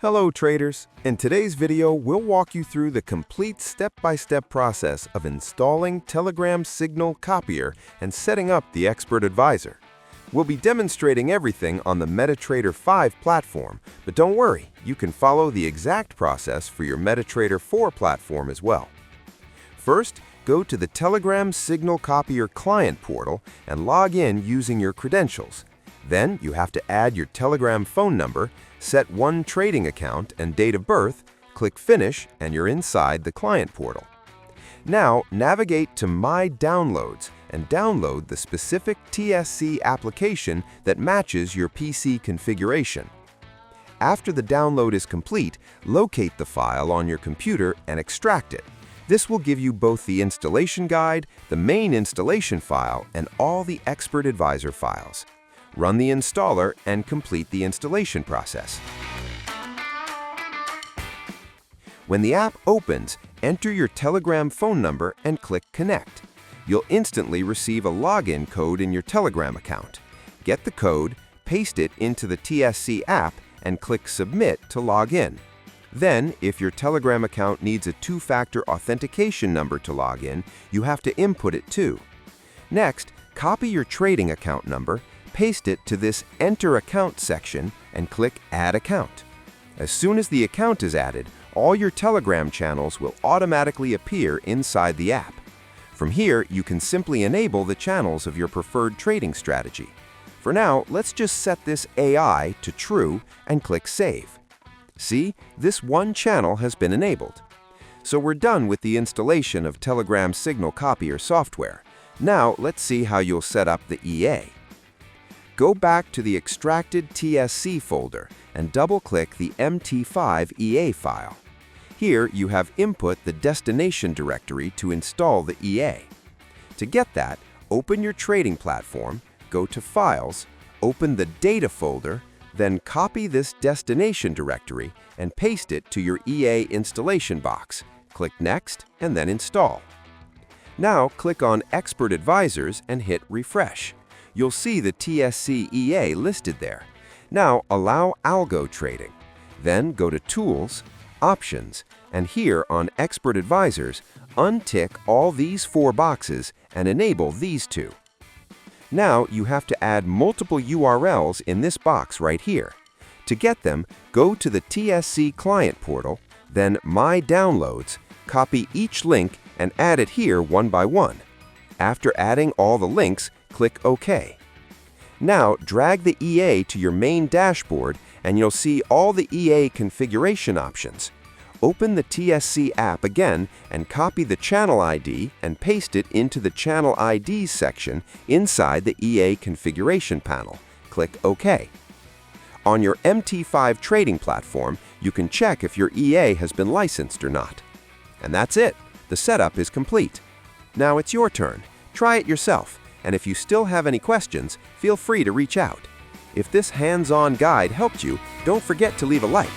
Hello traders! In today's video, we'll walk you through the complete step-by-step process of installing Telegram Signal Copier and setting up the Expert Advisor. We'll be demonstrating everything on the MetaTrader 5 platform, but don't worry, you can follow the exact process for your MetaTrader 4 platform as well. First, go to the Telegram Signal Copier client portal and log in using your credentials. Then you have to add your Telegram phone number, set one trading account and date of birth, click Finish, and you're inside the client portal. Now, navigate to My Downloads and download the specific TSC application that matches your PC configuration. After the download is complete, locate the file on your computer and extract it. This will give you both the installation guide, the main installation file, and all the Expert Advisor files. Run the installer and complete the installation process. When the app opens, enter your Telegram phone number and click Connect. You'll instantly receive a login code in your Telegram account. Get the code, paste it into the TSC app, and click Submit to log in. Then, if your Telegram account needs a two-factor authentication number to log in, you have to input it too. Next, copy your trading account number, paste it to this Enter Account section, and click Add Account. As soon as the account is added, all your Telegram channels will automatically appear inside the app. From here, you can simply enable the channels of your preferred trading strategy. For now, let's just set this AI to True and click Save. See, this one channel has been enabled. So we're done with the installation of Telegram Signal Copier software. Now, let's see how you'll set up the EA. Go back to the extracted TSC folder and double-click the MT5 EA file. Here, you have input the destination directory to install the EA. To get that, open your trading platform, go to Files, open the Data folder, then copy this destination directory and paste it to your EA installation box. Click Next and then Install. Now, click on Expert Advisors and hit Refresh. You'll see the TSC EA listed there. Now, allow Algo Trading. Then go to Tools, Options, and here on Expert Advisors, untick all these four boxes and enable these two. Now, you have to add multiple URLs in this box right here. To get them, go to the TSC client portal, then My Downloads, copy each link and add it here one by one. After adding all the links, click OK. Now, drag the EA to your main dashboard and you'll see all the EA configuration options. Open the TSC app again and copy the channel ID and paste it into the Channel IDs section inside the EA configuration panel. Click OK. On your MT5 trading platform, you can check if your EA has been licensed or not. And that's it. The setup is complete. Now it's your turn. Try it yourself. And if you still have any questions, feel free to reach out. If this hands-on guide helped you, don't forget to leave a like.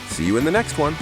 See you in the next one.